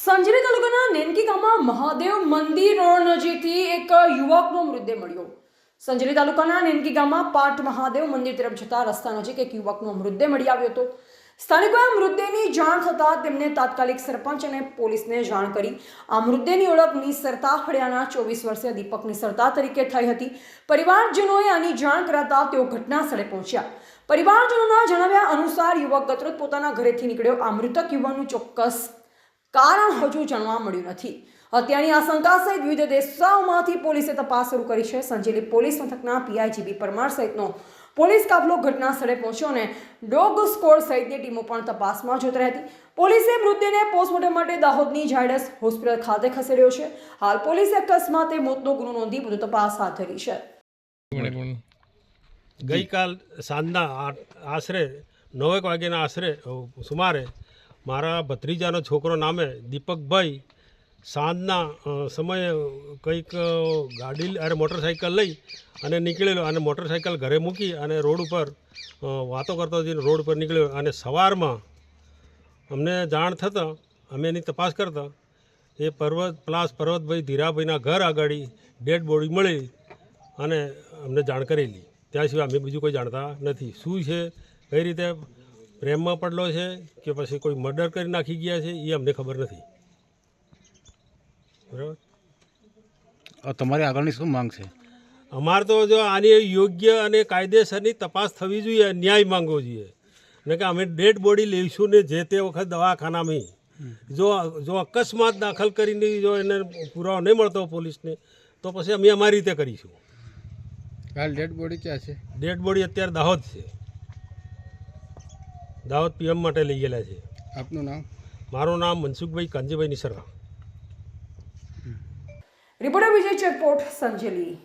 સંજરી તાલુકાના નેનકી ગામમાં મહાદેવ મંદિર રોડ નજીકથી એક યુવકનો મૃતદેહ મળ્યો। સંજરી તાલુકાના નેનકી ગામમાં પાટ મહાદેવ મંદિર તરફ જતા રસ્તા નજીક એક યુવકનો મૃતદેહ મળી આવ્યો હતો। સ્થાનિકોએ મૃતદેહની જાણ થતાં તેમને તાત્કાલિક સરપંચ અને પોલીસને જાણ કરી। આ મૃતદેહની ઓળખ નિસરતા ફળિયાના 24 વર્ષીય દીપક નિસરતા તરીકે થઈ હતી। પરિવારજનોએ આની જાણ કરાતા તેઓ ઘટના સ્થળે પહોંચ્યા। પરિવારજનોના જણાવ્યા અનુસાર યુવક ગતરોજ પોતાના ઘરેથી નીકળ્યો। આ મૃતક યુવાનનું ચોક્કસ કારણ હજુ જાણવા મળ્યું નથી। હત્યાની આશંકા સહિત વિવિધ દિશાઓમાંથી પોલીસે તપાસ શરૂ કરી છે। સંજેલી પોલીસ મથકના પીઆઈ જીબી પરમાર સહિતનો પોલીસ કાફલો ઘટના સ્થળે પહોંચ્યો અને ડોગ સ્કોડ સહિતની ટીમો પણ તપાસમાં જોતરાઈ હતી। પોલીસે મૃતદેહને પોસ્ટમોર્ટમ માટે દાહોદની ઝાયડસ હોસ્પિટલ ખાતે ખસેડ્યો છે। હાલ પોલીસે અકસ્માતે મોતનો ગુનો નોંધી વધુ તપાસ હાથ ધરી છે। ગઈકાલ સાંજના આશરે 9 વાગ્યાના આશરે સુમારે મારા ભત્રીજાનો છોકરો નામે દીપકભાઈ સાંજના સમયે કંઈક ગાડી અરે મોટરસાઇકલ લઈ અને નીકળેલો અને મોટરસાઇકલ ઘરે મૂકી અને રોડ ઉપર વાતો કરતો હતો। રોડ ઉપર નીકળ્યો અને સવારમાં અમને જાણ થતાં અમે એની તપાસ કરતા એ પર્વતભાઈ ધીરાભાઈના ઘર આગળ ડેડ બોડી મળી અને અમને જાણ કરેલી। ત્યાં સિવાય અમે બીજું કોઈ જાણતા નથી। શું છે, કઈ રીતે પ્રેમમાં પડલો છે કે પછી કોઈ મર્ડર કરી નાખી ગયા છે એ અમને ખબર નથી। બરાબર, તમારી આગળની શું માંગ છે? અમારે તો જો આની યોગ્ય અને કાયદેસરની તપાસ થવી જોઈએ, ન્યાય માંગવો જોઈએ ને કે અમે ડેડ બોડી લઈશું ને જે તે વખત દવાખાનામાં જો અકસ્માત દાખલ કરીને જો એને પુરાવો નહીં મળતો પોલીસને તો પછી અમે અમારી રીતે કરીશું। હાલ ડેડ બોડી ક્યાં છે? ડેડ બોડી અત્યારે દાહોદ છે, દાહોદ પીએમ માટે લઈ ગયેલા છે। આપનું નામ? મારું નામ મનસુખભાઈ કાંજીભાઈ નિસરા। રિપોર્ટર વિજય ચેકપોટ, સંજેલી।